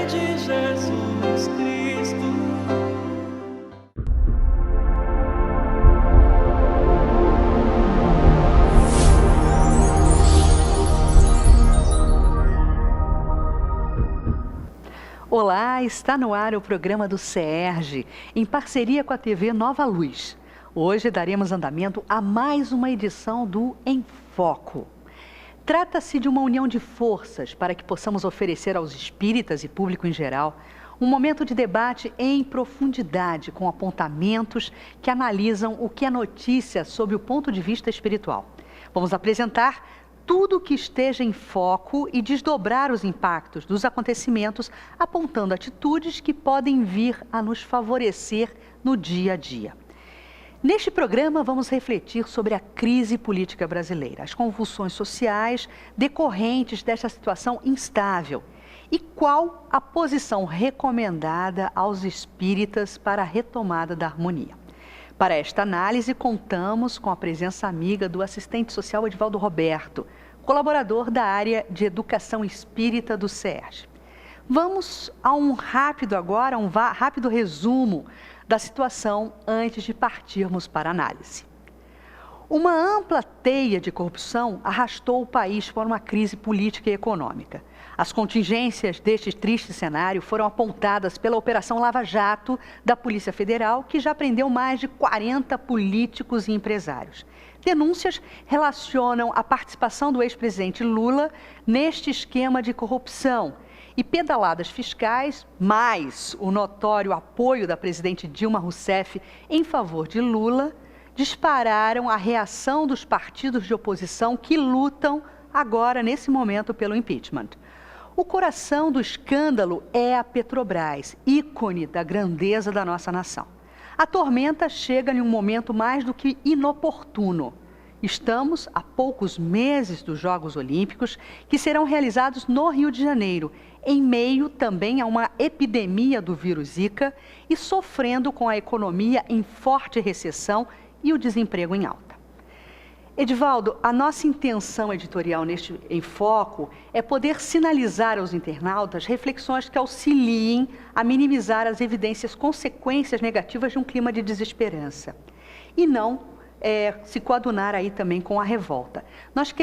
de Jesus Cristo. Olá, está no ar o programa do CERJ, em parceria com a TV Nova Luz. Hoje daremos andamento a mais uma edição do Em Foco. Trata-se de uma união de forças para que possamos oferecer aos espíritas e público em geral um momento de debate em profundidade, com apontamentos que analisam o que é notícia sob o ponto de vista espiritual. Vamos apresentar tudo o que esteja em foco e desdobrar os impactos dos acontecimentos, apontando atitudes que podem vir a nos favorecer no dia a dia. Neste programa, vamos refletir sobre a crise política brasileira, as convulsões sociais decorrentes desta situação instável e qual a posição recomendada aos espíritas para a retomada da harmonia. Para esta análise, contamos com a presença amiga do assistente social Edivaldo Roberto, colaborador da área de educação espírita do CERJ. Vamos a um rápido resumo da situação antes de partirmos para a análise. Uma ampla teia de corrupção arrastou o país para uma crise política e econômica. As contingências deste triste cenário foram apontadas pela Operação Lava Jato da Polícia Federal, que já prendeu mais de 40 políticos e empresários. Denúncias relacionam a participação do ex-presidente Lula neste esquema de corrupção e pedaladas fiscais, mais o notório apoio da presidente Dilma Rousseff em favor de Lula, dispararam a reação dos partidos de oposição que lutam agora, nesse momento, pelo impeachment. O coração do escândalo é a Petrobras, ícone da grandeza da nossa nação. A tormenta chega em um momento mais do que inoportuno. Estamos a poucos meses dos Jogos Olímpicos, que serão realizados no Rio de Janeiro, em meio também a uma epidemia do vírus Zika e sofrendo com a economia em forte recessão e o desemprego em alta. Edivaldo, a nossa intenção editorial neste Em Foco é poder sinalizar aos internautas reflexões que auxiliem a minimizar as consequências negativas de um clima de desesperança e não se coadunar aí também com a revolta. Nós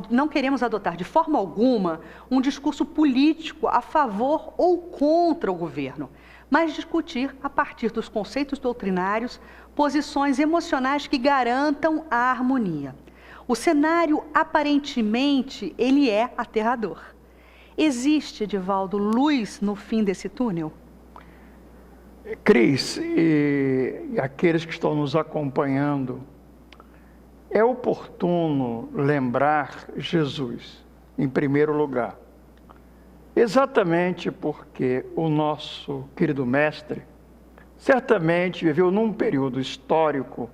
não queremos adotar de forma alguma um discurso político a favor ou contra o governo, mas discutir, a partir dos conceitos doutrinários, posições emocionais que garantam a harmonia. O cenário, aparentemente, ele é aterrador. Existe, Edivaldo, luz no fim desse túnel? Cris e aqueles que estão nos acompanhando, é oportuno lembrar Jesus, em primeiro lugar. Exatamente porque o nosso querido mestre certamente viveu num período histórico,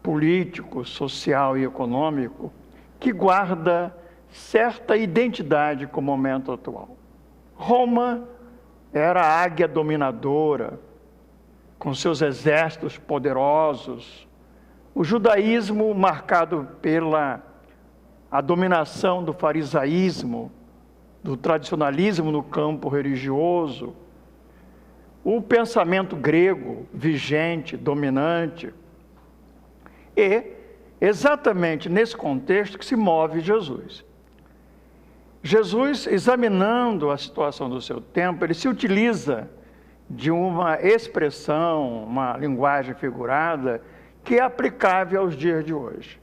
político, social e econômico que guarda certa identidade com o momento atual. Roma era a águia dominadora, com seus exércitos poderosos. O judaísmo marcado pela dominação do farisaísmo, do tradicionalismo no campo religioso, o pensamento grego vigente, dominante. E, exatamente nesse contexto que se move Jesus. Jesus, examinando a situação do seu tempo, ele se utiliza de uma expressão, uma linguagem figurada, que é aplicável aos dias de hoje.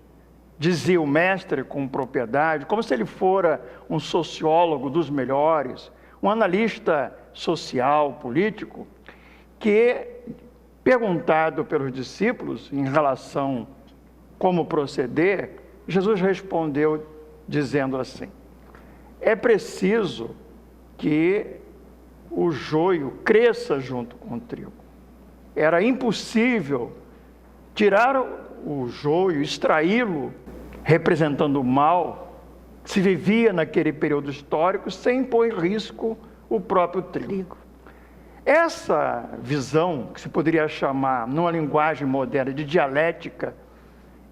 Dizia o mestre com propriedade, como se ele fora um sociólogo dos melhores, um analista social, político, que, perguntado pelos discípulos em relação a como proceder, Jesus respondeu dizendo assim: é preciso que o joio cresça junto com o trigo. Era impossível tirar o joio, extraí-lo, representando o mal, que se vivia naquele período histórico, sem pôr em risco o próprio trigo. Essa visão, que se poderia chamar, numa linguagem moderna, de dialética,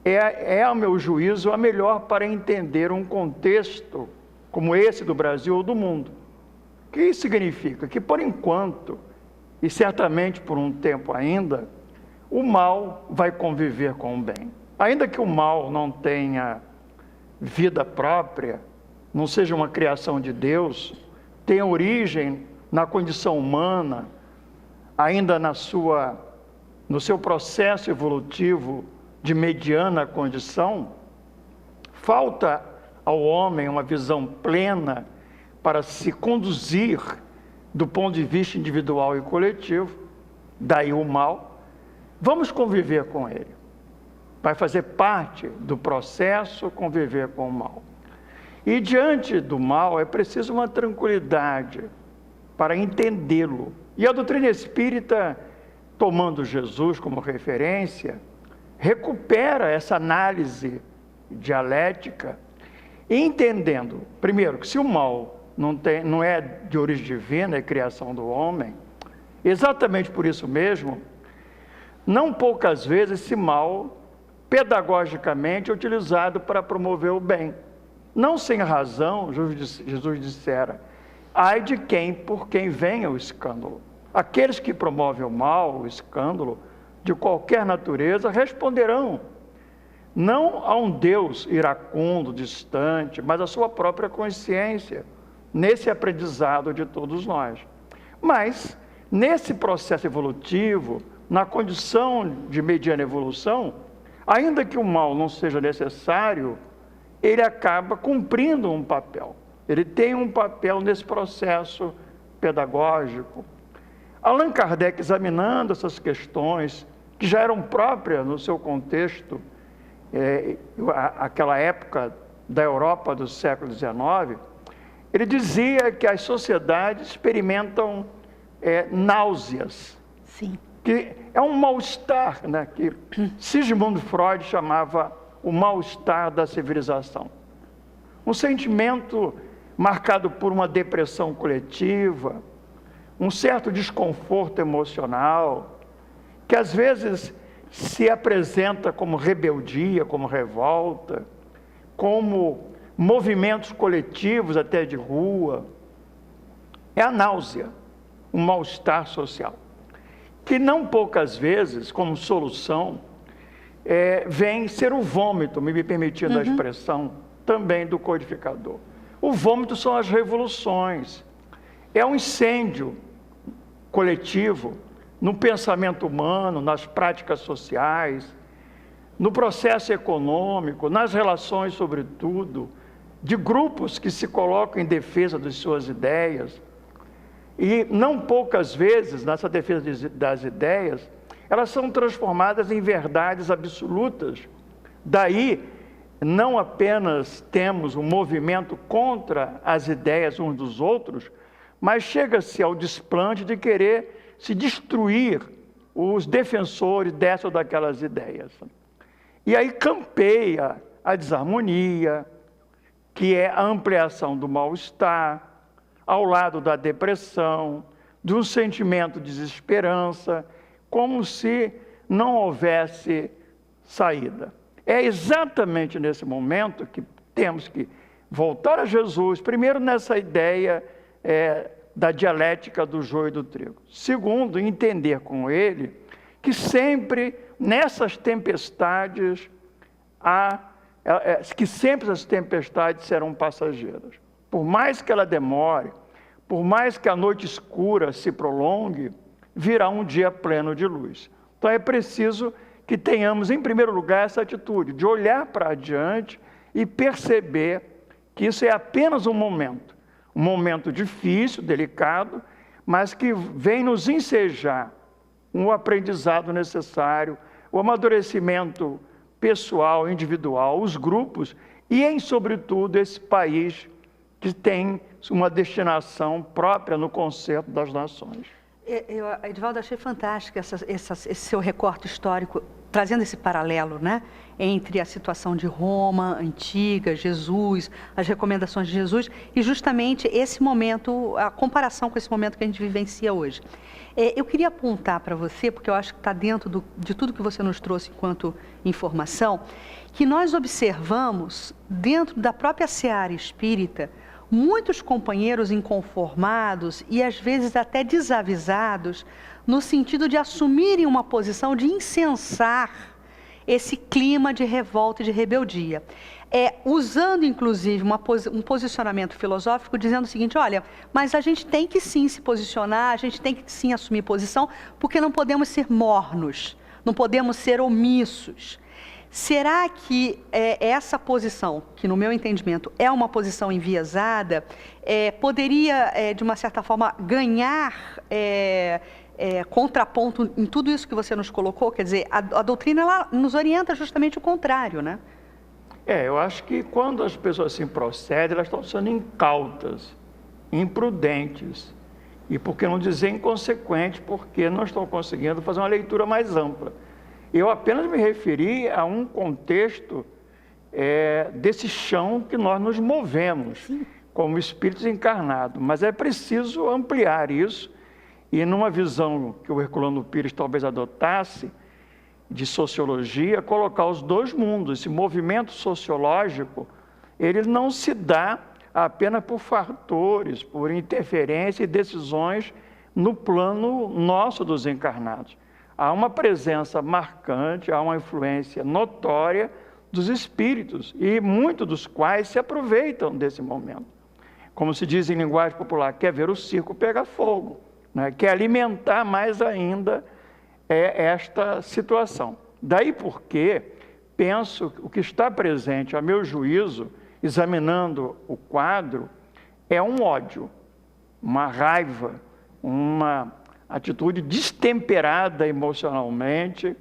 é, ao meu juízo, a melhor para entender um contexto como esse do Brasil ou do mundo. O que isso significa? Que por enquanto, e certamente por um tempo ainda, o mal vai conviver com o bem. Ainda que o mal não tenha vida própria, não seja uma criação de Deus, tenha origem na condição humana, ainda no seu processo evolutivo de mediana condição, falta ao homem uma visão plena para se conduzir do ponto de vista individual e coletivo, daí o mal. Vamos conviver com ele. Vai fazer parte do processo conviver com o mal. E diante do mal é preciso uma tranquilidade para entendê-lo. E a doutrina espírita, tomando Jesus como referência, recupera essa análise dialética, entendendo, primeiro, que se o mal não é de origem divina, é criação do homem, exatamente por isso mesmo, não poucas vezes esse mal, pedagogicamente, é utilizado para promover o bem. Não sem razão, Jesus dissera, ai de quem, por quem venha o escândalo. Aqueles que promovem o mal, o escândalo, de qualquer natureza, responderão, não a um Deus iracundo, distante, mas à sua própria consciência, nesse aprendizado de todos nós. Mas, nesse processo evolutivo, na condição de mediana evolução, ainda que o mal não seja necessário, ele acaba cumprindo um papel. Ele tem um papel nesse processo pedagógico. Allan Kardec, examinando essas questões, que já eram próprias no seu contexto, aquela época da Europa do século XIX, ele dizia que as sociedades experimentam náuseas. Sim. Que é um mal-estar, né, que Sigmund Freud chamava o mal-estar da civilização. Um sentimento marcado por uma depressão coletiva, um certo desconforto emocional, que às vezes se apresenta como rebeldia, como revolta, como movimentos coletivos até de rua. É a náusea, um mal-estar social, que não poucas vezes, como solução, vem ser o vômito, me permitindo a expressão, também do codificador. O vômito são as revoluções, é um incêndio coletivo no pensamento humano, nas práticas sociais, no processo econômico, nas relações, sobretudo, de grupos que se colocam em defesa de suas ideias. E não poucas vezes, nessa defesa das ideias, elas são transformadas em verdades absolutas. Daí, não apenas temos um movimento contra as ideias uns dos outros, mas chega-se ao desplante de querer se destruir os defensores dessas ou daquelas ideias. E aí campeia a desarmonia, que é a ampliação do mal-estar, ao lado da depressão, de um sentimento de desesperança, como se não houvesse saída. É exatamente nesse momento que temos que voltar a Jesus, primeiro nessa ideia da dialética do joio e do trigo. Segundo, entender com ele que sempre nessas tempestades que sempre as tempestades serão passageiras. Por mais que ela demore, por mais que a noite escura se prolongue, virá um dia pleno de luz. Então é preciso que tenhamos, em primeiro lugar, essa atitude de olhar para adiante e perceber que isso é apenas um momento difícil, delicado, mas que vem nos ensejar um aprendizado necessário, o amadurecimento pessoal, individual, os grupos e, sobretudo, esse país que tem uma destinação própria no concerto das nações. Edivaldo, achei fantástico esse seu recorte histórico, trazendo esse paralelo, né, entre a situação de Roma antiga, Jesus, as recomendações de Jesus, e justamente esse momento, a comparação com esse momento que a gente vivencia hoje. Eu queria apontar para você, porque eu acho que está dentro de tudo que você nos trouxe enquanto informação, que nós observamos, dentro da própria seara espírita, muitos companheiros inconformados e às vezes até desavisados, no sentido de assumirem uma posição de incensar esse clima de revolta e de rebeldia. Usando, inclusive, um posicionamento filosófico, dizendo o seguinte: olha, mas a gente tem que sim se posicionar, a gente tem que sim assumir posição, porque não podemos ser mornos, não podemos ser omissos. Será que essa posição, que no meu entendimento é uma posição enviesada, poderia, de uma certa forma, ganhar contraponto em tudo isso que você nos colocou? Quer dizer, a doutrina ela nos orienta justamente o contrário, né? Eu acho que quando as pessoas assim procedem, elas estão sendo incautas, imprudentes, e por que não dizer inconsequentes, porque não estão conseguindo fazer uma leitura mais ampla. Eu apenas me referi a um contexto desse chão que nós nos movemos, sim, como espíritos encarnados, mas é preciso ampliar isso, e numa visão que o Herculano Pires talvez adotasse, de sociologia, colocar os dois mundos. Esse movimento sociológico, ele não se dá apenas por fatores, por interferência e decisões no plano nosso dos encarnados. Há uma presença marcante, há uma influência notória dos espíritos, e muitos dos quais se aproveitam desse momento. Como se diz em linguagem popular, quer ver o circo pegar fogo, né? Quer alimentar mais ainda esta situação. Daí porque penso que o que está presente, a meu juízo, examinando o quadro, é um ódio, uma raiva, uma atitude destemperada emocionalmente.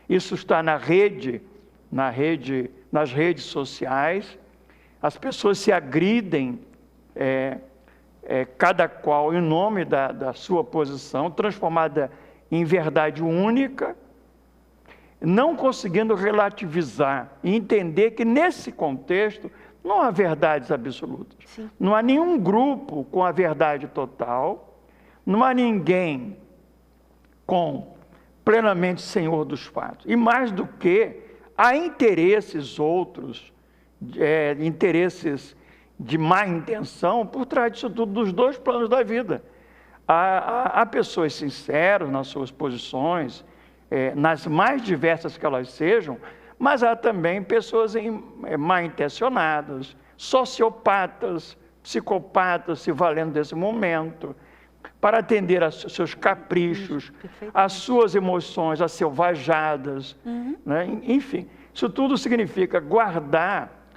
Isso está nas redes sociais. As pessoas se agridem, cada qual em nome da sua posição, transformada em verdade única, não conseguindo relativizar e entender que nesse contexto não há verdades absolutas. Sim. Não há nenhum grupo com a verdade total, não há ninguém plenamente senhor dos fatos. E mais do que, há interesses outros, interesses de má intenção por trás disso tudo, dos dois planos da vida. Há pessoas sinceras nas suas posições, nas mais diversas que elas sejam, mas há também pessoas mal intencionadas, sociopatas, psicopatas, se valendo desse momento, para atender aos seus caprichos, às suas emoções acelvajadas, né? Enfim, isso tudo significa guardar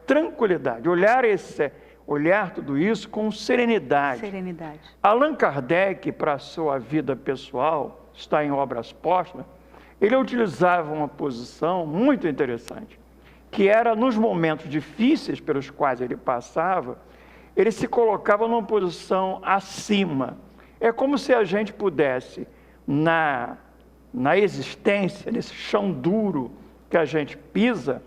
tranquilidade, olhar tudo isso com serenidade. Allan Kardec, para a sua vida pessoal, está em Obras Póstumas, ele utilizava uma posição muito interessante, que era nos momentos difíceis pelos quais ele passava, ele se colocava numa posição acima. É como se a gente pudesse, na existência, nesse chão duro que a gente pisa,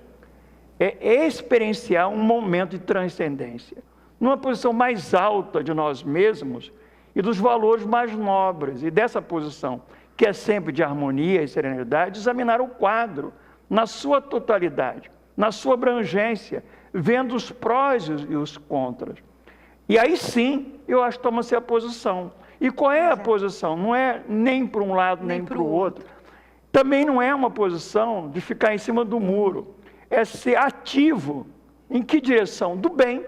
experienciar um momento de transcendência, numa posição mais alta de nós mesmos e dos valores mais nobres. E dessa posição, que é sempre de harmonia e serenidade, examinar o quadro na sua totalidade, na sua abrangência, vendo os prós e os contras. E aí sim, eu acho que toma-se a posição. E qual é a posição? Não é nem para um lado, nem para o outro. Também não é uma posição de ficar em cima do muro. É ser ativo. Em que direção? Do bem.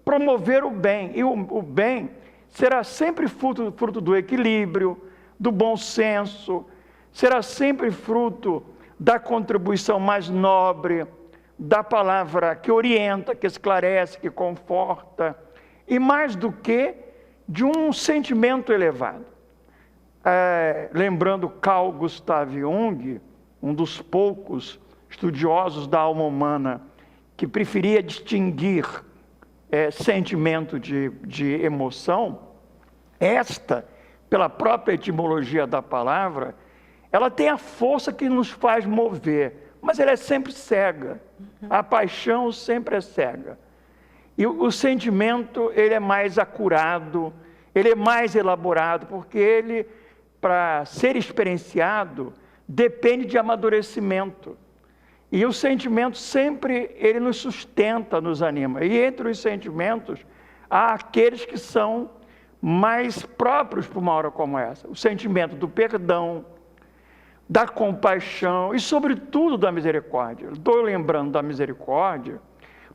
Promover o bem. E o bem será sempre fruto do equilíbrio, do bom senso, será sempre fruto da contribuição mais nobre, da palavra que orienta, que esclarece, que conforta, e mais do que de um sentimento elevado. Lembrando Carl Gustav Jung, um dos poucos estudiosos da alma humana que preferia distinguir sentimento de emoção, pela própria etimologia da palavra, ela tem a força que nos faz mover, mas ela é sempre cega. A paixão sempre é cega. E o sentimento, ele é mais acurado, ele é mais elaborado, porque ele, para ser experienciado, depende de amadurecimento. E o sentimento sempre, ele nos sustenta, nos anima. E entre os sentimentos, há aqueles que são mais próprios para uma hora como essa. O sentimento do perdão, da compaixão e, sobretudo, da misericórdia. Estou lembrando da misericórdia,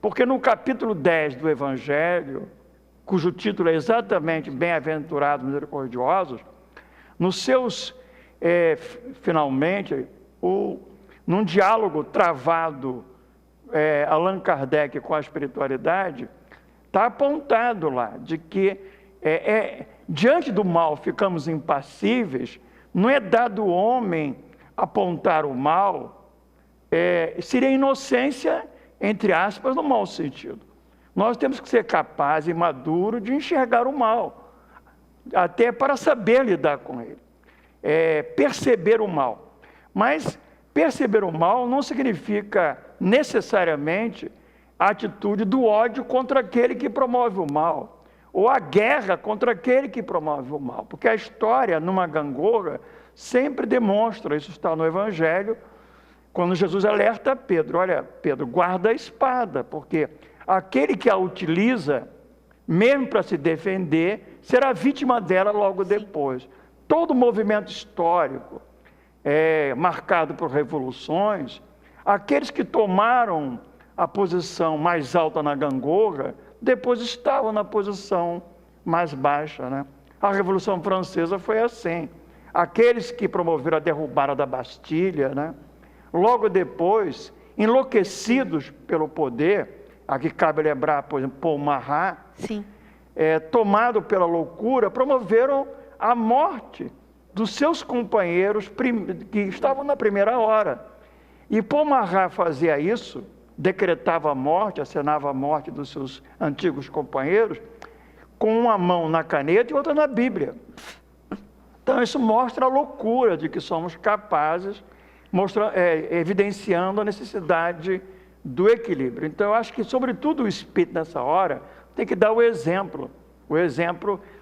porque no capítulo 10 do Evangelho, cujo título é exatamente Bem-aventurados misericordiosos, nos seus, finalmente, num diálogo travado, Allan Kardec com a espiritualidade, está apontado lá, de que diante do mal ficamos impassíveis, não é dado ao homem apontar o mal, seria inocência, entre aspas, no mau sentido. Nós temos que ser capazes e maduros de enxergar o mal, até para saber lidar com ele, perceber o mal. Mas perceber o mal não significa necessariamente a atitude do ódio contra aquele que promove o mal, ou a guerra contra aquele que promove o mal, porque a história, numa gangorra, sempre demonstra, isso está no Evangelho, quando Jesus alerta Pedro, olha, Pedro, guarda a espada, porque aquele que a utiliza, mesmo para se defender, será vítima dela logo depois. Todo movimento histórico, marcado por revoluções, aqueles que tomaram a posição mais alta na gangorra, depois estavam na posição mais baixa, né? A Revolução Francesa foi assim. Aqueles que promoveram a derrubada da Bastilha, né? Logo depois, enlouquecidos pelo poder, aqui cabe lembrar, por exemplo, Paul Marat, tomado pela loucura, promoveram a morte dos seus companheiros que estavam na primeira hora. E Paul Marat fazia isso, decretava a morte, acenava a morte dos seus antigos companheiros, com uma mão na caneta e outra na Bíblia. Então isso mostra a loucura de que somos capazes, evidenciando a necessidade do equilíbrio. Então eu acho que, sobretudo, o espírito nessa hora tem que dar o exemplo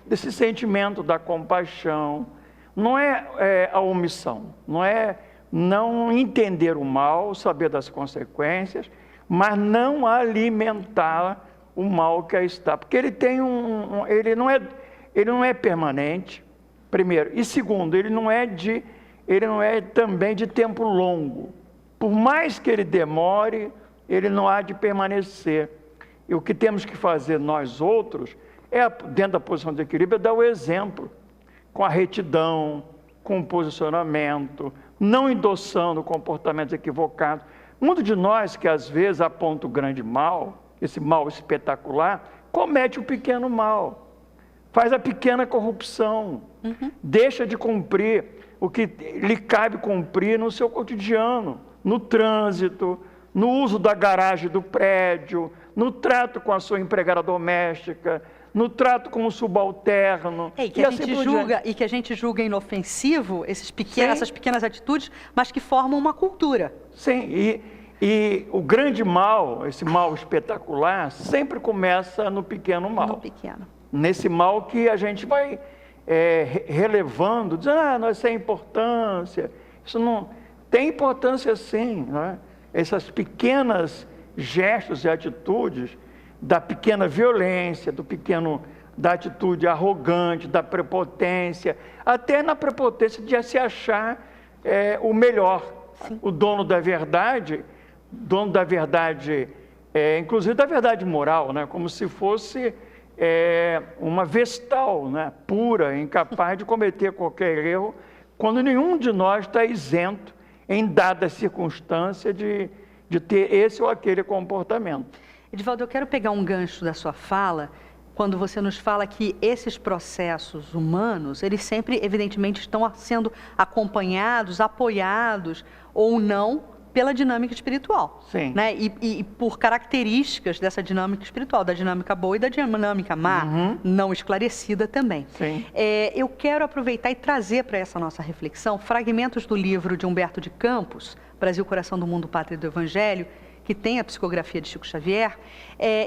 desse sentimento da compaixão. Não é a omissão, não é não entender o mal, saber das consequências, mas não alimentar o mal que aí está, porque ele tem ele não é permanente, primeiro, e segundo, ele não é também de tempo longo. Por mais que ele demore, ele não há de permanecer. E o que temos que fazer nós outros dentro da posição de equilíbrio, é dar o exemplo, com a retidão, com o posicionamento, não endossando comportamentos equivocados. Muitos de nós que às vezes aponta o grande mal, esse mal espetacular, comete o pequeno mal, faz a pequena corrupção, deixa de cumprir o que lhe cabe cumprir no seu cotidiano, no trânsito, no uso da garagem do prédio, no trato com a sua empregada doméstica, no trato com o subalterno. E que a gente julga inofensivo essas pequenas atitudes, mas que formam uma cultura. Sim, e o grande mal, esse mal espetacular, sempre começa no pequeno mal. No pequeno. Nesse mal que a gente vai relevando, dizendo, não é sem importância. Isso não tem importância, sim, né? Essas pequenas gestos e atitudes da pequena violência, da atitude arrogante, da prepotência, até na prepotência de se achar o melhor. Sim. O dono da verdade, inclusive da verdade moral, né? Como se fosse uma vestal, né? Pura, incapaz de cometer qualquer erro, quando nenhum de nós está isento, em dada circunstância, de ter esse ou aquele comportamento. Edivaldo, eu quero pegar um gancho da sua fala, quando você nos fala que esses processos humanos, eles sempre, evidentemente, estão sendo acompanhados, apoiados ou não pela dinâmica espiritual. Sim. Né? E por características dessa dinâmica espiritual, da dinâmica boa e da dinâmica má, não esclarecida também. Sim. Eu quero aproveitar e trazer para essa nossa reflexão fragmentos do livro de Humberto de Campos, Brasil, Coração do Mundo, Pátria do Evangelho, que tem a psicografia de Chico Xavier,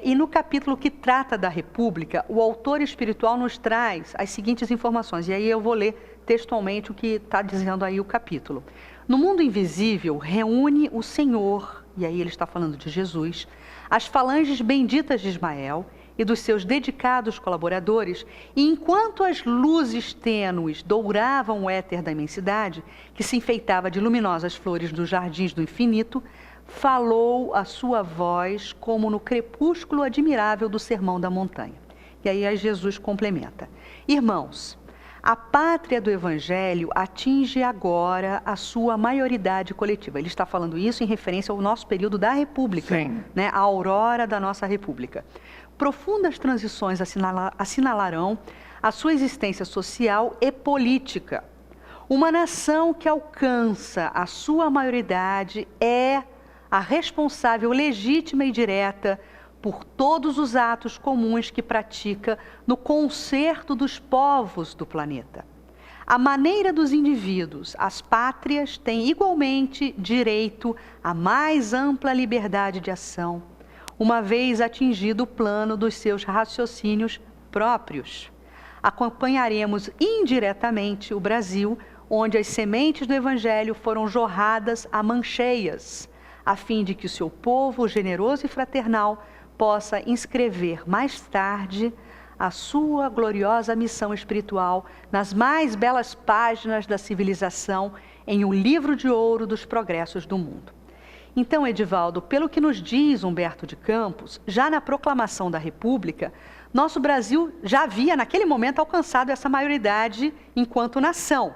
e no capítulo que trata da República, o autor espiritual nos traz as seguintes informações, e aí eu vou ler textualmente o que está dizendo aí o capítulo. No mundo invisível, reúne o Senhor, e aí ele está falando de Jesus, as falanges benditas de Ismael e dos seus dedicados colaboradores, e enquanto as luzes tênues douravam o éter da imensidade, que se enfeitava de luminosas flores dos jardins do infinito, falou a sua voz como no crepúsculo admirável do Sermão da Montanha. E aí Jesus complementa: irmãos, a pátria do Evangelho atinge agora a sua maioridade coletiva. Ele está falando isso em referência ao nosso período da República, né? A aurora da nossa República. Profundas transições assinalarão a sua existência social e política. Uma nação que alcança a sua maioridade é a responsável legítima e direta por todos os atos comuns que pratica no concerto dos povos do planeta. À maneira dos indivíduos, as pátrias têm igualmente direito à mais ampla liberdade de ação, uma vez atingido o plano dos seus raciocínios próprios. Acompanharemos indiretamente o Brasil, onde as sementes do Evangelho foram jorradas a mancheias, a fim de que o seu povo generoso e fraternal possa inscrever mais tarde a sua gloriosa missão espiritual nas mais belas páginas da civilização em um livro de ouro dos progressos do mundo. Então, Edivaldo, pelo que nos diz Humberto de Campos, já na proclamação da República, nosso Brasil já havia, naquele momento, alcançado essa maioridade enquanto nação.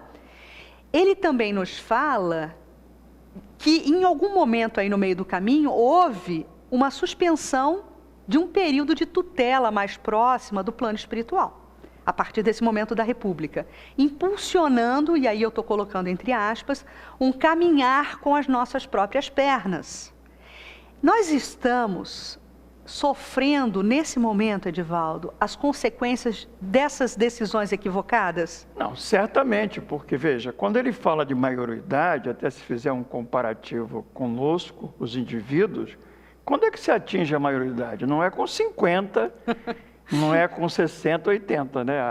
Ele também nos fala que, em algum momento aí no meio do caminho, houve uma suspensão de um período de tutela mais próxima do plano espiritual, a partir desse momento da República, impulsionando, e aí eu estou colocando entre aspas, um caminhar com as nossas próprias pernas. Nós estamos sofrendo, nesse momento, Edivaldo, as consequências dessas decisões equivocadas? Não, certamente, porque, veja, quando ele fala de maioridade, até se fizer um comparativo conosco, os indivíduos, quando é que se atinge a maioridade? Não é com 50, não é com 60, 80, né?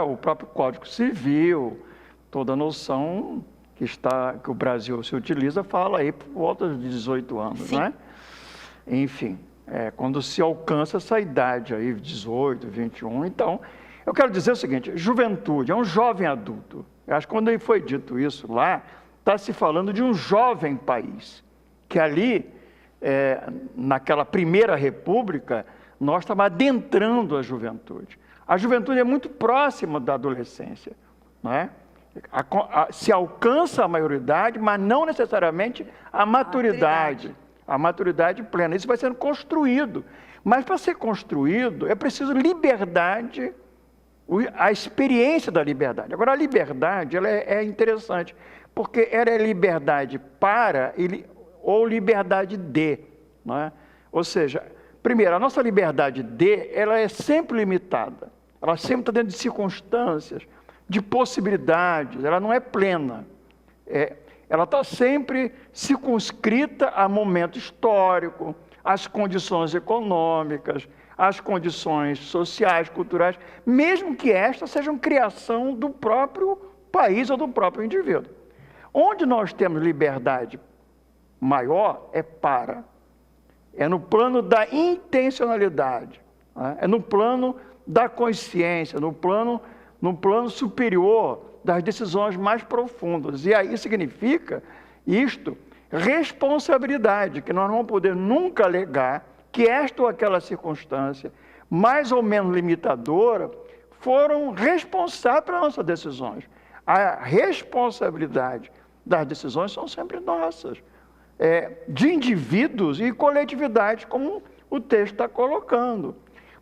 O próprio Código Civil, toda a noção que o Brasil se utiliza, fala aí por volta de 18 anos, né? Enfim, quando se alcança essa idade aí, 18, 21, então, eu quero dizer o seguinte, juventude, é um jovem adulto. Eu acho que quando foi dito isso lá, está se falando de um jovem país, que ali, naquela primeira república, nós estamos adentrando a juventude. A juventude é muito próxima da adolescência, não é? Se alcança a maioridade, mas não necessariamente a maturidade plena. Isso vai sendo construído. Mas para ser construído, é preciso liberdade, a experiência da liberdade. Agora, a liberdade ela é interessante, porque ela é liberdade para ou liberdade de, não é? Ou seja, primeiro, a nossa liberdade ela é sempre limitada. Ela sempre está dentro de circunstâncias, de possibilidades, ela não é plena. Ela está sempre circunscrita a momento histórico, às condições econômicas, às condições sociais, culturais, mesmo que estas sejam criação do próprio país ou do próprio indivíduo. Onde nós temos liberdade maior é no plano da intencionalidade, né? É no plano da consciência, no plano superior das decisões mais profundas. E aí significa responsabilidade, que nós não vamos poder nunca alegar que esta ou aquela circunstância, mais ou menos limitadora, foram responsáveis pelas nossas decisões. A responsabilidade das decisões são sempre nossas, de indivíduos e coletividade, como o texto está colocando.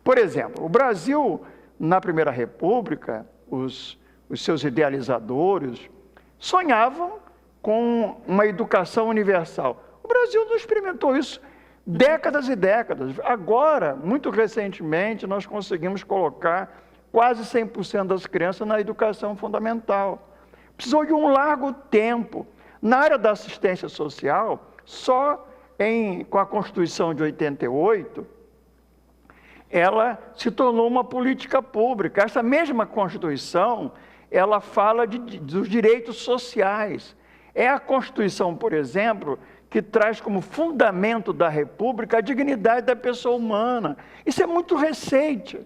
Por exemplo, o Brasil, na Primeira República, os seus idealizadores sonhavam com uma educação universal. O Brasil não experimentou isso décadas e décadas. Agora, muito recentemente, nós conseguimos colocar quase 100% das crianças na educação fundamental. Precisou de um largo tempo. Na área da assistência social, só com a Constituição de 88, ela se tornou uma política pública. Essa mesma Constituição, ela fala dos direitos sociais. É a Constituição, por exemplo, que traz como fundamento da República a dignidade da pessoa humana. Isso é muito recente.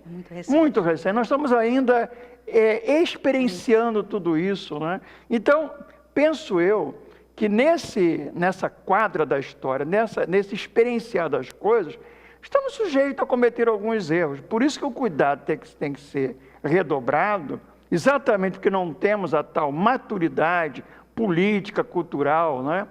Muito recente. Nós estamos ainda experienciando tudo isso, né? Então, penso eu que nessa quadra da história, nesse experienciar das coisas, estamos sujeitos a cometer alguns erros. Por isso que o cuidado tem que ser redobrado, exatamente porque não temos a tal maturidade política, cultural, né?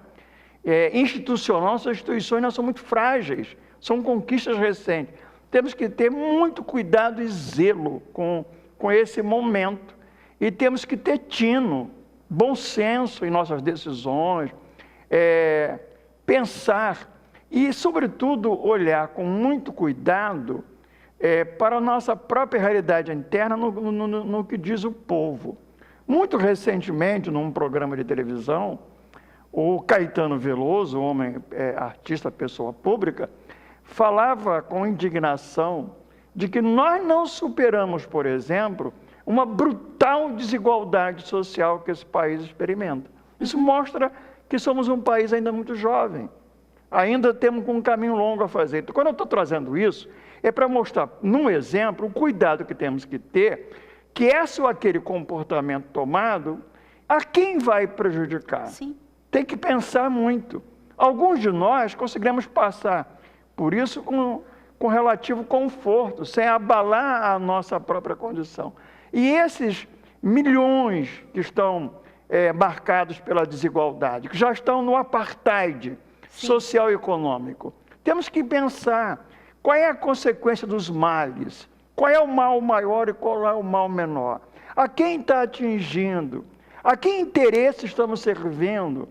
Institucional. Nossas instituições não são muito frágeis, são conquistas recentes. Temos que ter muito cuidado e zelo com esse momento. E temos que ter tino, bom senso em nossas decisões, pensar e, sobretudo, olhar com muito cuidado para a nossa própria realidade interna no que diz o povo. Muito recentemente, num programa de televisão, o Caetano Veloso, artista, pessoa pública, falava com indignação de que nós não superamos, por exemplo, uma brutal desigualdade social que esse país experimenta. Isso mostra que somos um país ainda muito jovem. Ainda temos um caminho longo a fazer. Então, quando eu estou trazendo isso, é para mostrar, num exemplo, o cuidado que temos que ter, que esse ou aquele comportamento tomado, a quem vai prejudicar? Sim. Tem que pensar muito. Alguns de nós conseguiremos passar por isso com relativo conforto, sem abalar a nossa própria condição. E esses milhões que estão marcados pela desigualdade, que já estão no apartheid social e econômico, temos que pensar qual é a consequência dos males, qual é o mal maior e qual é o mal menor, a quem está atingindo, a que interesse estamos servindo.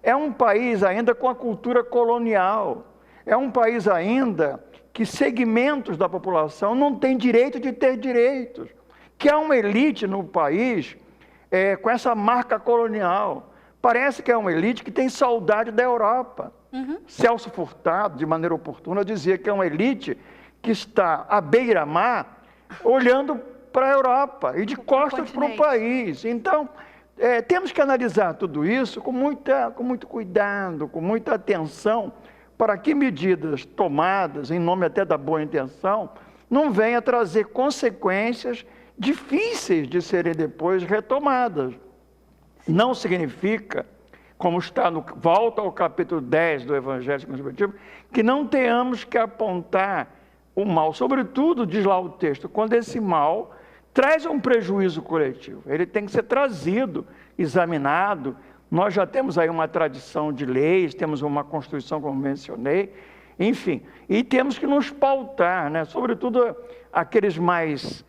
É um país ainda com a cultura colonial, é um país ainda que segmentos da população não têm direito de ter direitos, que há uma elite no país com essa marca colonial. Parece que é uma elite que tem saudade da Europa. Celso Furtado, de maneira oportuna, dizia que é uma elite que está à beira-mar, olhando para a Europa e de costas para o país. Então, temos que analisar tudo isso com muito cuidado, com muita atenção, para que medidas tomadas, em nome até da boa intenção, não venham a trazer consequências difíceis de serem depois retomadas. Não significa, como está volta ao capítulo 10 do Evangelho segundo o Espiritismo, que não tenhamos que apontar o mal. Sobretudo, diz lá o texto, quando esse mal traz um prejuízo coletivo. Ele tem que ser trazido, examinado. Nós já temos aí uma tradição de leis, temos uma Constituição, como mencionei, enfim. E temos que nos pautar, né? Sobretudo aqueles mais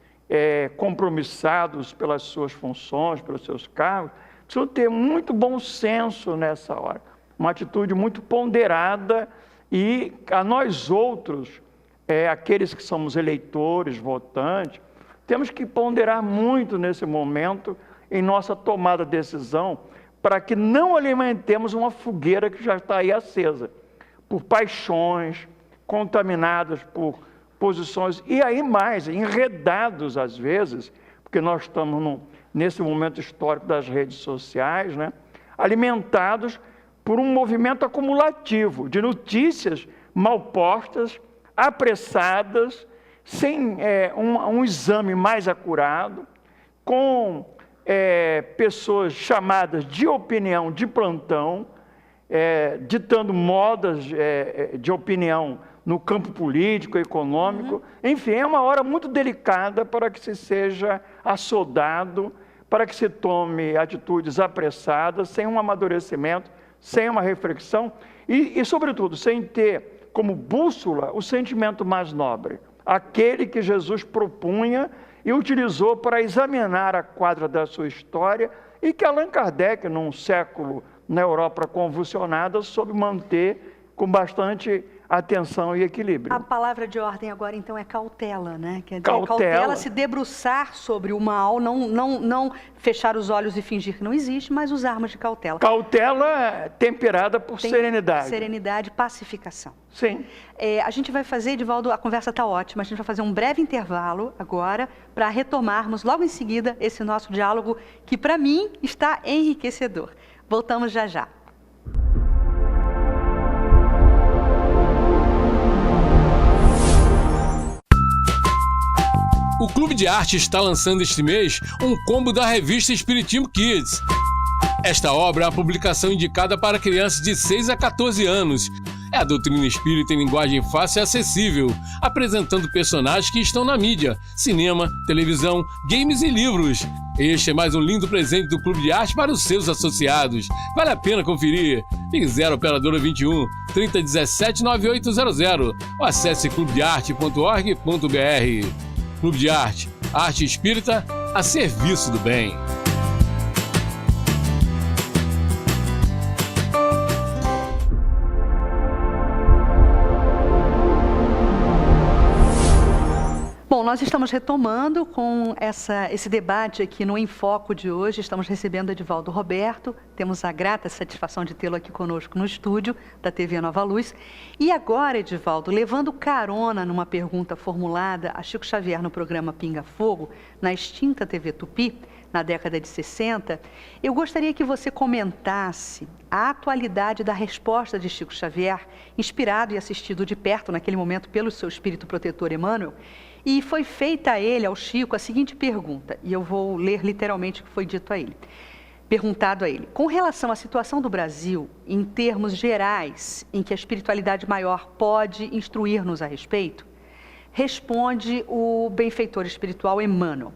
compromissados pelas suas funções, pelos seus cargos, precisam ter muito bom senso nessa hora. Uma atitude muito ponderada e a nós outros, aqueles que somos eleitores, votantes, temos que ponderar muito nesse momento em nossa tomada de decisão para que não alimentemos uma fogueira que já está aí acesa por paixões, contaminadas por posições e aí mais, enredados às vezes, porque nós estamos nesse momento histórico das redes sociais, né, alimentados por um movimento acumulativo de notícias mal postas, apressadas, sem um exame mais acurado, com pessoas chamadas de opinião de plantão, ditando modas de opinião no campo político, econômico. Enfim, é uma hora muito delicada para que se seja assodado, para que se tome atitudes apressadas, sem um amadurecimento, sem uma reflexão e, sobretudo, sem ter como bússola o sentimento mais nobre, aquele que Jesus propunha e utilizou para examinar a quadra da sua história e que Allan Kardec, num século na Europa convulsionada, soube manter com bastante atenção e equilíbrio. A palavra de ordem agora, então, é cautela, né? Quer dizer, Cautela. se debruçar sobre o mal, não fechar os olhos e fingir que não existe, mas usar armas de cautela. Cautela temperada por serenidade. Serenidade, pacificação. Sim. A gente vai fazer, Edivaldo, a conversa está ótima, a gente vai fazer um breve intervalo agora para retomarmos logo em seguida esse nosso diálogo que, para mim, está enriquecedor. Voltamos já já. O Clube de Arte está lançando este mês um combo da revista Espiritismo Kids. Esta obra é a publicação indicada para crianças de 6 a 14 anos. É a doutrina espírita em linguagem fácil e acessível, apresentando personagens que estão na mídia, cinema, televisão, games e livros. Este é mais um lindo presente do Clube de Arte para os seus associados. Vale a pena conferir. Ligue 0 Operadora 21 3017 9800 ou acesse clubedearte.org.br. Clube de Arte, arte espírita a serviço do bem. Bom, nós estamos retomando com esse debate aqui no Em Foco de hoje. Estamos recebendo Edivaldo Roberto, temos a grata satisfação de tê-lo aqui conosco no estúdio da TV Nova Luz. E agora, Edivaldo, levando carona numa pergunta formulada a Chico Xavier no programa Pinga Fogo, na extinta TV Tupi, na década de 60, eu gostaria que você comentasse a atualidade da resposta de Chico Xavier, inspirado e assistido de perto naquele momento pelo seu espírito protetor Emmanuel. E foi feita a ele, ao Chico, a seguinte pergunta, e eu vou ler literalmente o que foi dito a ele. Perguntado a ele, com relação à situação do Brasil, em termos gerais, em que a espiritualidade maior pode instruir-nos a respeito, responde o benfeitor espiritual Emmanuel.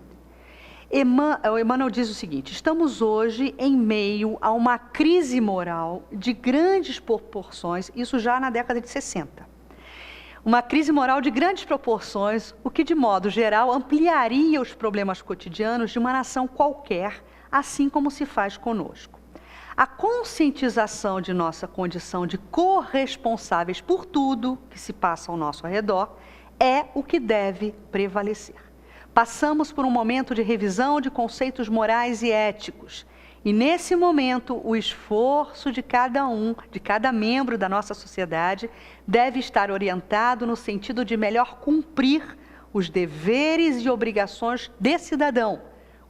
Emmanuel diz o seguinte: estamos hoje em meio a uma crise moral de grandes proporções, isso já na década de 60. Uma crise moral de grandes proporções, o que de modo geral ampliaria os problemas cotidianos de uma nação qualquer, assim como se faz conosco. A conscientização de nossa condição de corresponsáveis por tudo que se passa ao nosso redor é o que deve prevalecer. Passamos por um momento de revisão de conceitos morais e éticos. E nesse momento, o esforço de cada membro da nossa sociedade, deve estar orientado no sentido de melhor cumprir os deveres e obrigações de cidadão,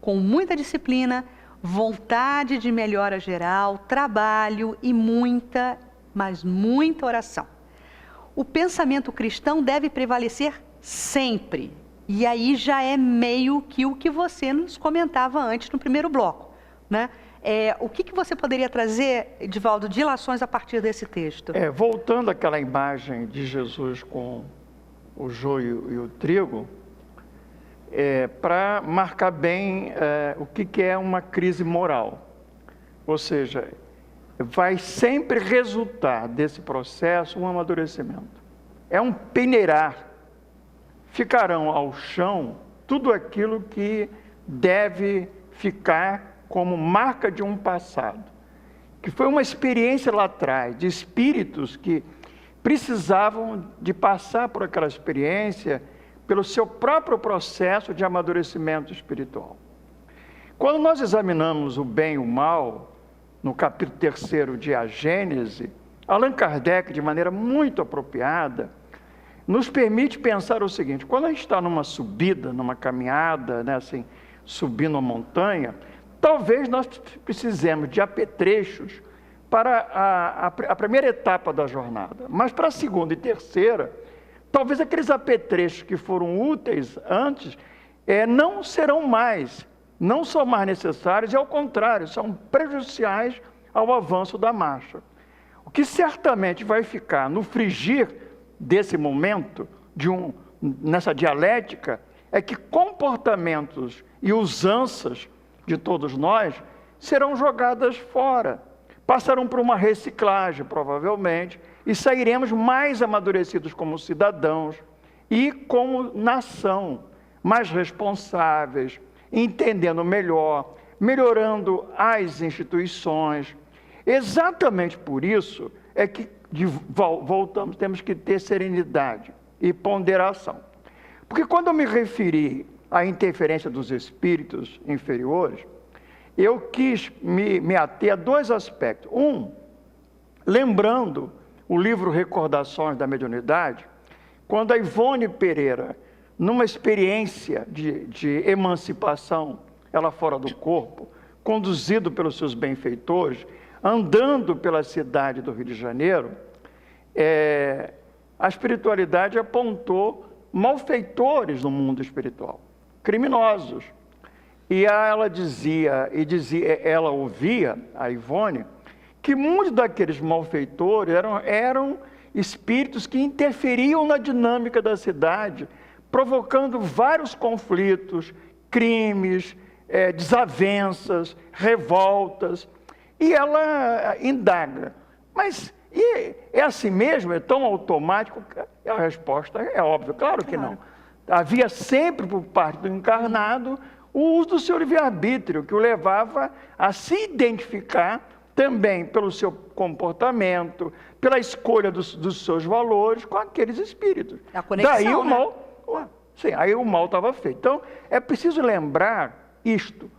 com muita disciplina, vontade de melhora geral, trabalho e muita, mas muita oração. O pensamento cristão deve prevalecer sempre. E aí já é meio que o que você nos comentava antes no primeiro bloco, né? O que você poderia trazer, Edivaldo, de ilações a partir desse texto? Voltando àquela imagem de Jesus com o joio e o trigo, para marcar bem o que é uma crise moral. Ou seja, vai sempre resultar desse processo um amadurecimento. É um peneirar. Ficarão ao chão tudo aquilo que deve ficar como marca de um passado, que foi uma experiência lá atrás, de espíritos que precisavam de passar por aquela experiência, pelo seu próprio processo de amadurecimento espiritual. Quando nós examinamos o bem e o mal, no capítulo 3º de A Gênese, Allan Kardec, de maneira muito apropriada, nos permite pensar o seguinte: quando a gente está numa subida, numa caminhada, né, assim, subindo uma montanha, talvez nós precisemos de apetrechos para a primeira etapa da jornada, mas para a segunda e terceira, talvez aqueles apetrechos que foram úteis antes não serão mais, não são mais necessários, e ao contrário, são prejudiciais ao avanço da marcha. O que certamente vai ficar no frigir desse momento, nessa dialética, é que comportamentos e usanças de todos nós serão jogadas fora, passarão por uma reciclagem, provavelmente, e sairemos mais amadurecidos como cidadãos e como nação, mais responsáveis, entendendo melhor, melhorando as instituições. Exatamente por isso é que voltamos, temos que ter serenidade e ponderação. Porque quando eu me referi à interferência dos espíritos inferiores, eu quis me ater a dois aspectos. Um, lembrando o livro Recordações da Mediunidade, quando a Ivone Pereira, numa experiência de emancipação, ela fora do corpo, conduzido pelos seus benfeitores, andando pela cidade do Rio de Janeiro, a espiritualidade apontou malfeitores no mundo espiritual, criminosos. E ela ela ouvia, a Ivone, que muitos daqueles malfeitores eram espíritos que interferiam na dinâmica da cidade, provocando vários conflitos, crimes, desavenças, revoltas. E ela indaga, mas é assim mesmo? É tão automático? A resposta é óbvia, claro que não. Havia sempre por parte do encarnado o uso do seu livre-arbítrio, que o levava a se identificar também pelo seu comportamento, pela escolha dos seus valores com aqueles espíritos. A conexão, daí o né? mal, sim, aí o mal estava feito. Então, é preciso lembrar isto.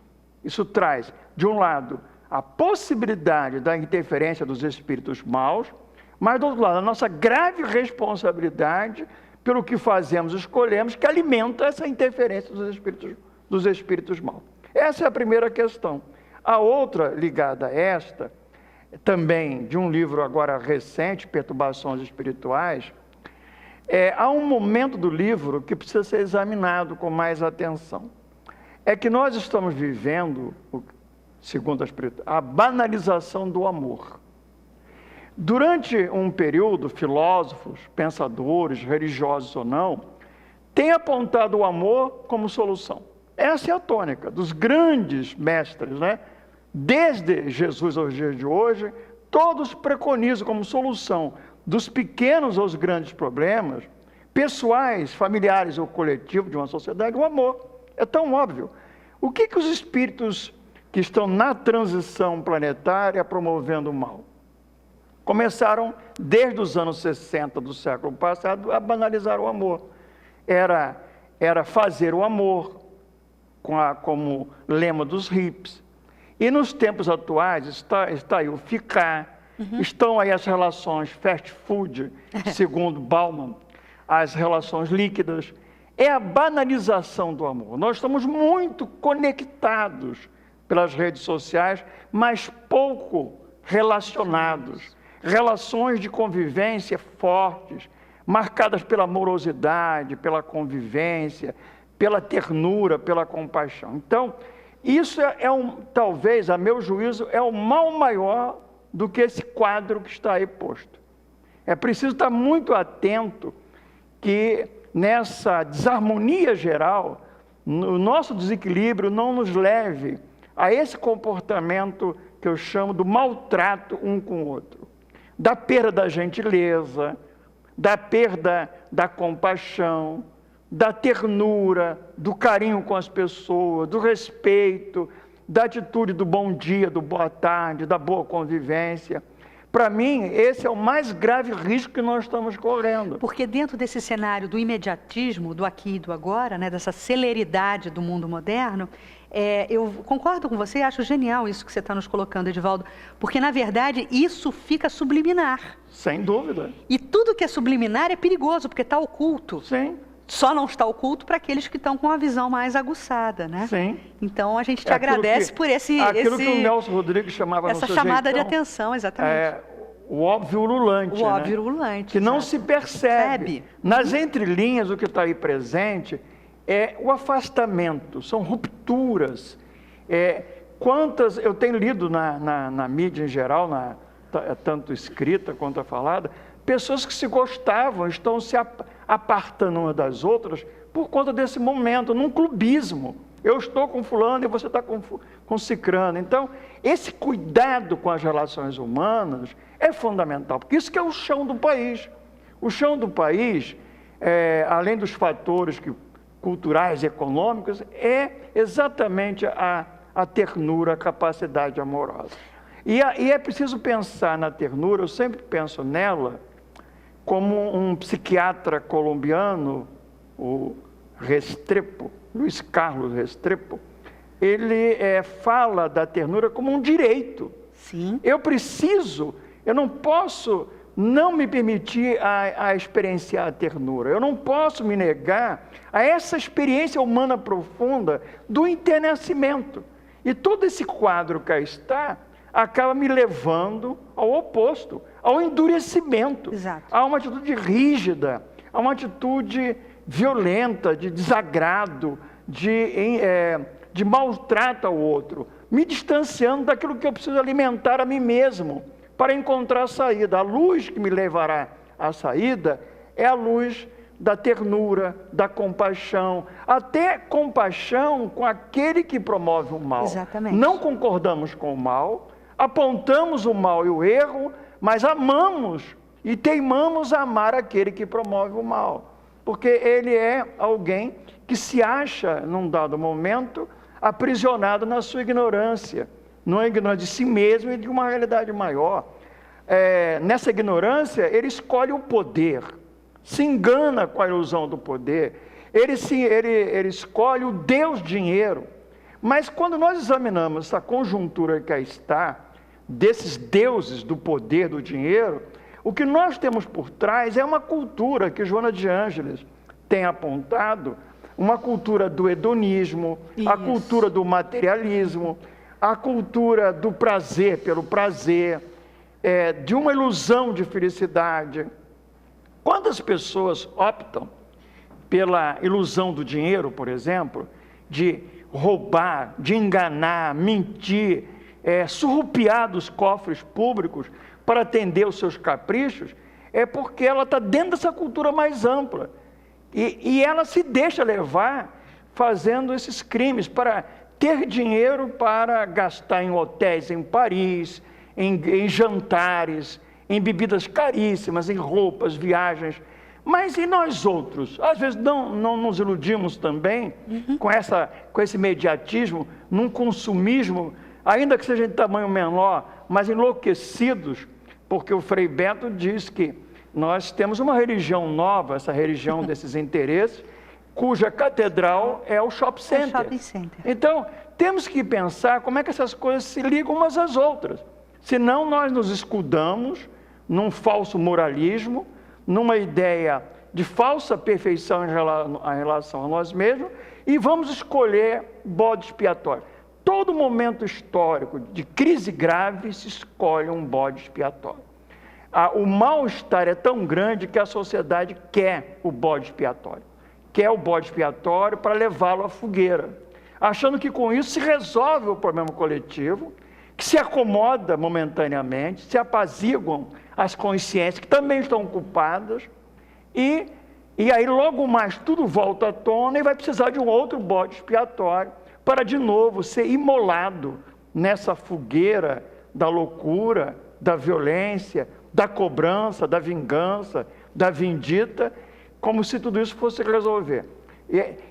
Isso traz, de um lado, a possibilidade da interferência dos espíritos maus, mas, do outro lado, a nossa grave responsabilidade pelo que fazemos, escolhemos, que alimenta essa interferência dos espíritos maus. Essa é a primeira questão. A outra, ligada a esta, também de um livro agora recente, Perturbações Espirituais, há um momento do livro que precisa ser examinado com mais atenção. É que nós estamos vivendo, segundo a banalização do amor. Durante um período, filósofos, pensadores, religiosos ou não, têm apontado o amor como solução. Essa é a tônica dos grandes mestres, né? Desde Jesus aos dias de hoje, todos preconizam como solução dos pequenos aos grandes problemas, pessoais, familiares ou coletivos de uma sociedade, o amor. É tão óbvio. O que os espíritos que estão na transição planetária promovendo o mal? Começaram, desde os anos 60 do século passado, a banalizar o amor. Era fazer o amor, como lema dos hippies. E nos tempos atuais está aí o ficar, estão aí as relações fast food, segundo Bauman, as relações líquidas. É a banalização do amor. Nós estamos muito conectados pelas redes sociais, mas pouco relacionados. Relações de convivência fortes, marcadas pela amorosidade, pela convivência, pela ternura, pela compaixão. Então, isso talvez, a meu juízo, é o mal maior do que esse quadro que está aí posto. É preciso estar muito atento que nessa desarmonia geral, o nosso desequilíbrio não nos leve a esse comportamento que eu chamo do maltrato um com o outro. Da perda da gentileza, da perda da compaixão, da ternura, do carinho com as pessoas, do respeito, da atitude do bom dia, do boa tarde, da boa convivência. Para mim, esse é o mais grave risco que nós estamos correndo. Porque dentro desse cenário do imediatismo, do aqui e do agora, né, dessa celeridade do mundo moderno, eu concordo com você e acho genial isso que você está nos colocando, Edivaldo, porque, na verdade, isso fica subliminar. Sem dúvida. E tudo que é subliminar é perigoso, porque está oculto. Sim. Só não está oculto para aqueles que estão com a visão mais aguçada, né? Sim. Então, a gente te agradece por aquilo que o Nelson Rodrigues chamava essa chamada de atenção, exatamente. O óbvio ululante, o óbvio ululante, que não se percebe. Nas entrelinhas, o que está aí presente é o afastamento, são rupturas. Quantas, eu tenho lido na mídia em geral, tanto escrita quanto falada, pessoas que se gostavam, estão se apartando umas das outras por conta desse momento, num clubismo. Eu estou com fulano e você está com cicrano. Então, esse cuidado com as relações humanas é fundamental, porque isso que é o chão do país. O chão do país, além dos fatores culturais e econômicos, é exatamente a ternura, a capacidade amorosa. E é preciso pensar na ternura, eu sempre penso nela, como um psiquiatra colombiano, o Restrepo, Luiz Carlos Restrepo, ele fala da ternura como um direito. Sim. Eu não posso não me permitir a experienciar a ternura. Eu não posso me negar a essa experiência humana profunda do enternecimento. E todo esse quadro que aí está acaba me levando ao oposto, ao endurecimento, Exato. a uma atitude rígida, a uma atitude violenta, de desagrado, de maltrato ao outro, me distanciando daquilo que eu preciso alimentar a mim mesmo para encontrar a saída. A luz que me levará à saída é a luz da ternura, da compaixão, até compaixão com aquele que promove o mal. Exatamente. Não concordamos com o mal, apontamos o mal e o erro, mas amamos e teimamos a amar aquele que promove o mal, porque ele é alguém que se acha, num dado momento, aprisionado na sua ignorância, numa ignorância de si mesmo e de uma realidade maior. Nessa ignorância, ele escolhe o poder, se engana com a ilusão do poder, ele escolhe o Deus dinheiro. Mas quando nós examinamos essa conjuntura que aí está, desses deuses do poder, do dinheiro, o que nós temos por trás é uma cultura que Joana de Ângeles tem apontado, uma cultura do hedonismo, a cultura do materialismo, a cultura do prazer pelo prazer, de uma ilusão de felicidade. Quando as pessoas optam pela ilusão do dinheiro, por exemplo, de roubar, de enganar, mentir, surrupiar dos cofres públicos para atender os seus caprichos, é porque ela está dentro dessa cultura mais ampla. E ela se deixa levar fazendo esses crimes para ter dinheiro para gastar em hotéis em Paris, em jantares, em bebidas caríssimas, em roupas, viagens. Mas e nós outros? Às vezes não nos iludimos também com esse imediatismo, num consumismo, ainda que seja de tamanho menor, mas enlouquecidos, porque o Frei Beto diz que nós temos uma religião nova, essa religião desses interesses, cuja catedral é o shopping center. Então, temos que pensar como é que essas coisas se ligam umas às outras. Senão nós nos escudamos num falso moralismo, numa ideia de falsa perfeição em relação a nós mesmos, e vamos escolher bode expiatório. Todo momento histórico de crise grave se escolhe um bode expiatório. O mal-estar é tão grande que a sociedade quer o bode expiatório. Quer o bode expiatório para levá-lo à fogueira, achando que com isso se resolve o problema coletivo, que se acomoda momentaneamente, se apaziguam as consciências que também estão culpadas, e aí logo mais tudo volta à tona e vai precisar de um outro bode expiatório para de novo ser imolado nessa fogueira da loucura, da violência, da cobrança, da vingança, da vindita, como se tudo isso fosse resolver.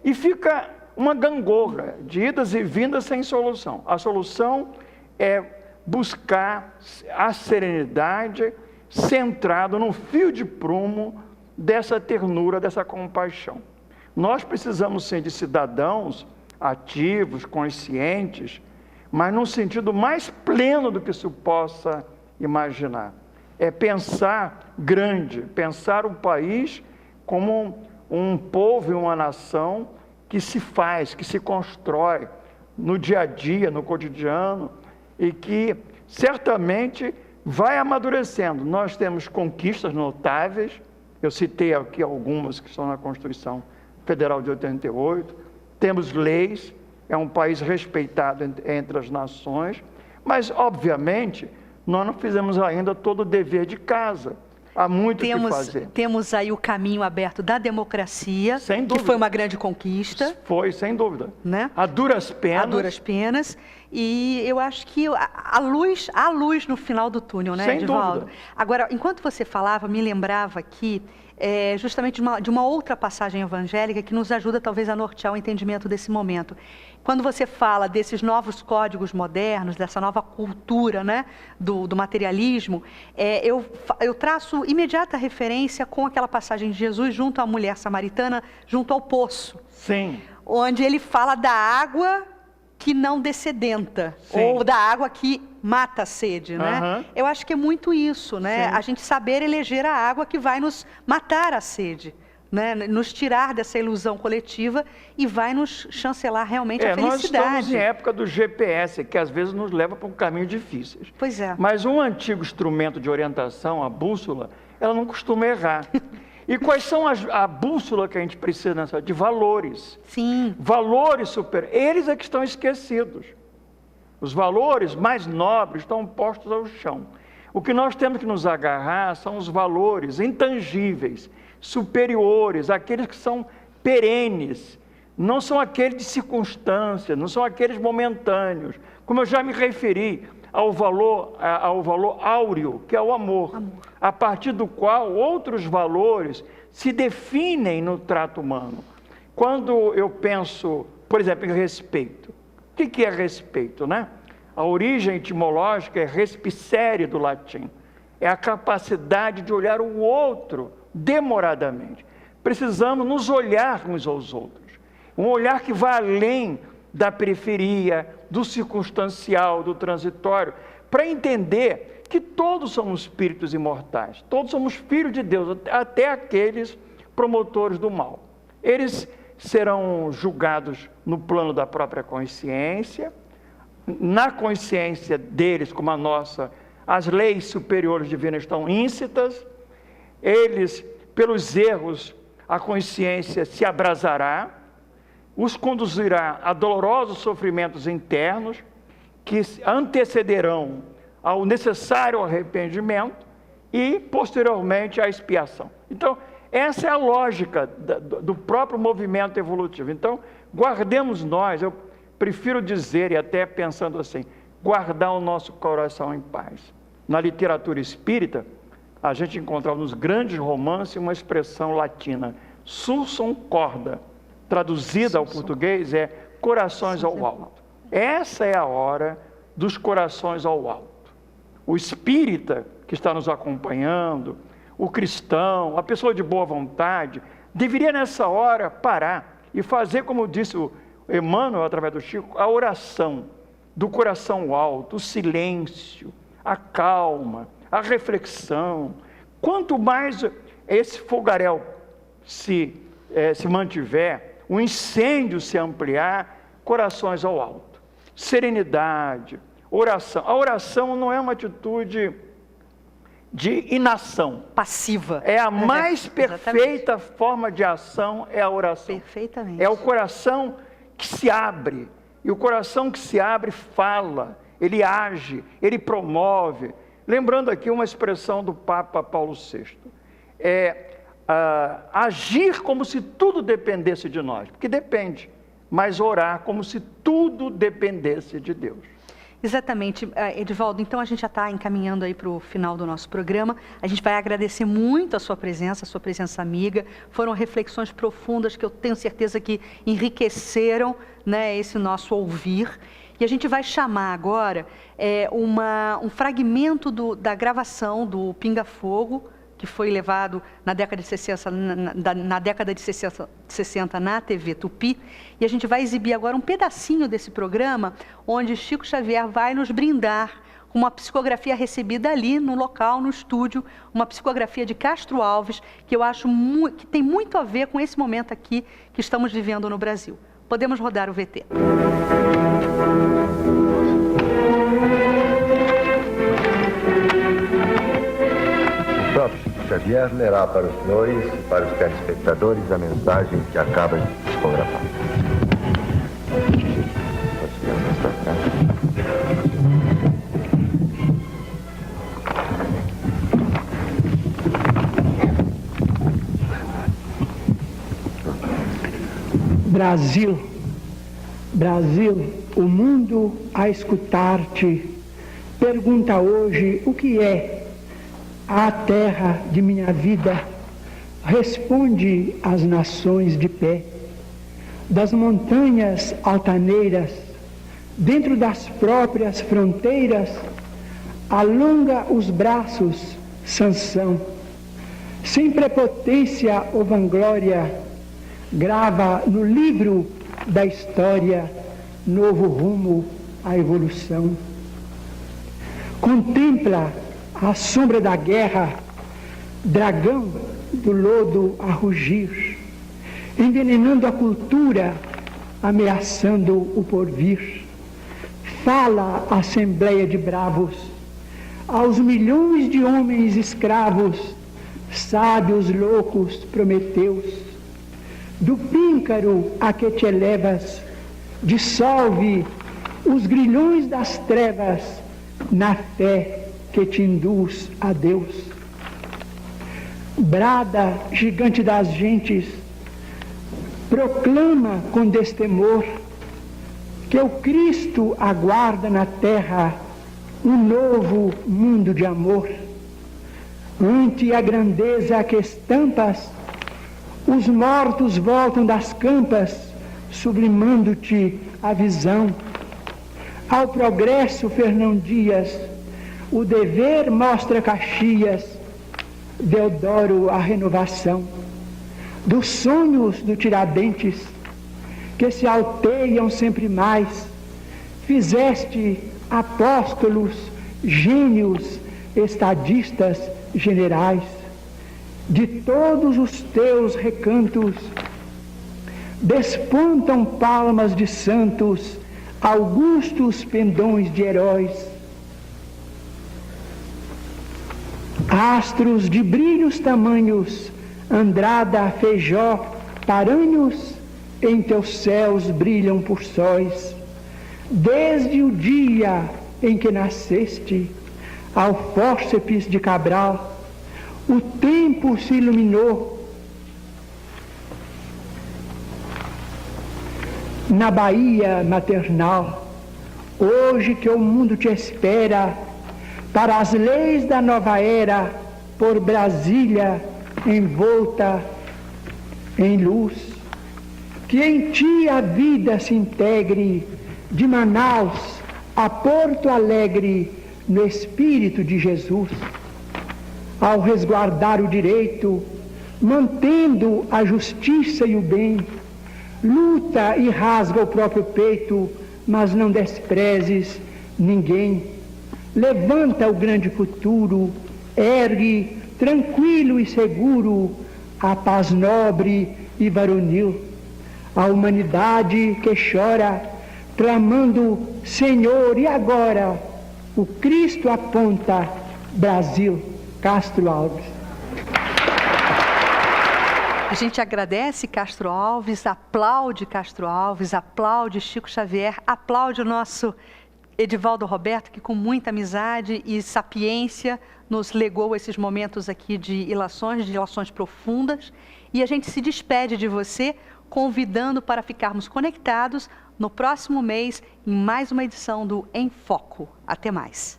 E fica uma gangorra de idas e vindas sem solução. A solução é buscar a serenidade centrado no fio de prumo dessa ternura, dessa compaixão. Nós precisamos sim de cidadãos ativos, conscientes, mas num sentido mais pleno do que se possa imaginar. É pensar grande, pensar o país como um povo e uma nação que se faz, que se constrói no dia a dia, no cotidiano, e que certamente vai amadurecendo. Nós temos conquistas notáveis, eu citei aqui algumas que estão na Constituição Federal de 88, temos leis, é um país respeitado entre as nações, mas, obviamente, nós não fizemos ainda todo o dever de casa. Há muito o que fazer. Temos aí o caminho aberto da democracia, sem dúvida, que foi uma grande conquista. Foi, sem dúvida. Né? A duras penas. A duras penas. E eu acho que há luz no final do túnel, né, sem Edivaldo? Dúvida. Agora, enquanto você falava, me lembrava que justamente de uma outra passagem evangélica que nos ajuda talvez a nortear o entendimento desse momento. Quando você fala desses novos códigos modernos, dessa nova cultura, né, do materialismo, eu traço imediata referência com aquela passagem de Jesus junto à mulher samaritana, junto ao poço. Sim. Onde ele fala da água que não dessedenta, Sim. ou da água que mata a sede, né? Uhum. Eu acho que é muito isso, né? Sim. A gente saber eleger a água que vai nos matar a sede, né? Nos tirar dessa ilusão coletiva e vai nos chancelar realmente a felicidade. Nós estamos em época do GPS, que às vezes nos leva para um caminho difícil. Pois é. Mas um antigo instrumento de orientação, a bússola, ela não costuma errar. E quais são a bússola que a gente precisa nessa? De valores. Sim. Valores super. Eles é que estão esquecidos. Os valores mais nobres estão postos ao chão. O que nós temos que nos agarrar são os valores intangíveis, superiores, aqueles que são perenes. Não são aqueles de circunstância, não são aqueles momentâneos. Como eu já me referi ao valor áureo, que é o amor, a partir do qual outros valores se definem no trato humano. Quando eu penso, por exemplo, em respeito, o que é respeito, né? A origem etimológica é respicere do latim, é a capacidade de olhar o outro demoradamente. Precisamos nos olhar uns aos outros, um olhar que vai além da periferia, do circunstancial, do transitório, para entender que todos somos espíritos imortais, todos somos filhos de Deus, até aqueles promotores do mal. Eles serão julgados no plano da própria consciência, na consciência deles, como a nossa, as leis superiores divinas estão íncitas, eles, pelos erros, a consciência se abrasará, os conduzirá a dolorosos sofrimentos internos que antecederão ao necessário arrependimento e, posteriormente, à expiação. Então, essa é a lógica do próprio movimento evolutivo. Então, guardemos nós, eu prefiro dizer, e até pensando assim, guardar o nosso coração em paz. Na literatura espírita, a gente encontra nos grandes romances uma expressão latina, sursum corda, traduzida ao português é corações ao alto. Essa é a hora dos corações ao alto. O espírita que está nos acompanhando, o cristão, a pessoa de boa vontade, deveria nessa hora parar e fazer, como disse o Emmanuel através do Chico, a oração do coração alto, o silêncio, a calma, a reflexão. Quanto mais esse fogaréu se mantiver, o incêndio se ampliar, corações ao alto. Serenidade, oração. A oração não é uma atitude de inação. Passiva. É a mais perfeita forma de ação, é a oração. Perfeitamente. É o coração que se abre. E o coração que se abre fala, ele age, ele promove. Lembrando aqui uma expressão do Papa Paulo VI. Agir como se tudo dependesse de nós, porque depende, mas orar como se tudo dependesse de Deus. Exatamente, Edivaldo, então a gente já está encaminhando aí para o final do nosso programa, a gente vai agradecer muito a sua presença amiga, foram reflexões profundas que eu tenho certeza que enriqueceram, né, esse nosso ouvir, e a gente vai chamar agora um fragmento da gravação do Pinga Fogo, que foi levado na década de 60 na TV Tupi, e a gente vai exibir agora um pedacinho desse programa, onde Chico Xavier vai nos brindar com uma psicografia recebida ali no local, no estúdio, uma psicografia de Castro Alves, que eu acho que tem muito a ver com esse momento aqui que estamos vivendo no Brasil. Podemos rodar o VT. O próprio Chico Xavier lerá para os senhores e para os telespectadores a mensagem que acaba de psicografar. Brasil, o mundo a escutar-te pergunta hoje o que é a terra de minha vida, responde às nações de pé, das montanhas altaneiras, dentro das próprias fronteiras, alonga os braços, Sansão, sem prepotência ou vanglória, grava no livro da história novo rumo à evolução. Contempla a sombra da guerra, dragão do lodo a rugir, envenenando a cultura, ameaçando o porvir. Fala a assembleia de bravos, aos milhões de homens escravos, sábios loucos prometeus, do píncaro a que te elevas, dissolve os grilhões das trevas na fé que te induz a Deus. Brada, gigante das gentes, proclama com destemor que o Cristo aguarda na terra um novo mundo de amor. Ante a grandeza que estampas, os mortos voltam das campas, sublimando-te a visão. Ao progresso, Fernão Dias, o dever mostra Caxias, Deodoro a renovação. Dos sonhos do Tiradentes, que se alteiam sempre mais, fizeste apóstolos, gênios, estadistas, generais. De todos os teus recantos despontam palmas de santos, augustos pendões de heróis. Astros de brilhos tamanhos, Andrada, Feijó, Paranhos, em teus céus brilham por sóis. Desde o dia em que nasceste, ao fórceps de Cabral, o tempo se iluminou. Na Bahia maternal, hoje que o mundo te espera, para as leis da nova era, por Brasília envolta em luz, que em ti a vida se integre, de Manaus a Porto Alegre, no Espírito de Jesus. Ao resguardar o direito, mantendo a justiça e o bem, luta e rasga o próprio peito, mas não desprezes ninguém. Levanta o grande futuro, ergue, tranquilo e seguro, a paz nobre e varonil. A humanidade que chora, clamando, Senhor, e agora? O Cristo aponta, Brasil. Castro Alves. A gente agradece Castro Alves, aplaude Castro Alves, aplaude Chico Xavier, aplaude o nosso Edivaldo Roberto, que com muita amizade e sapiência nos legou esses momentos aqui de ilações profundas. E a gente se despede de você, convidando para ficarmos conectados no próximo mês em mais uma edição do Em Foco. Até mais.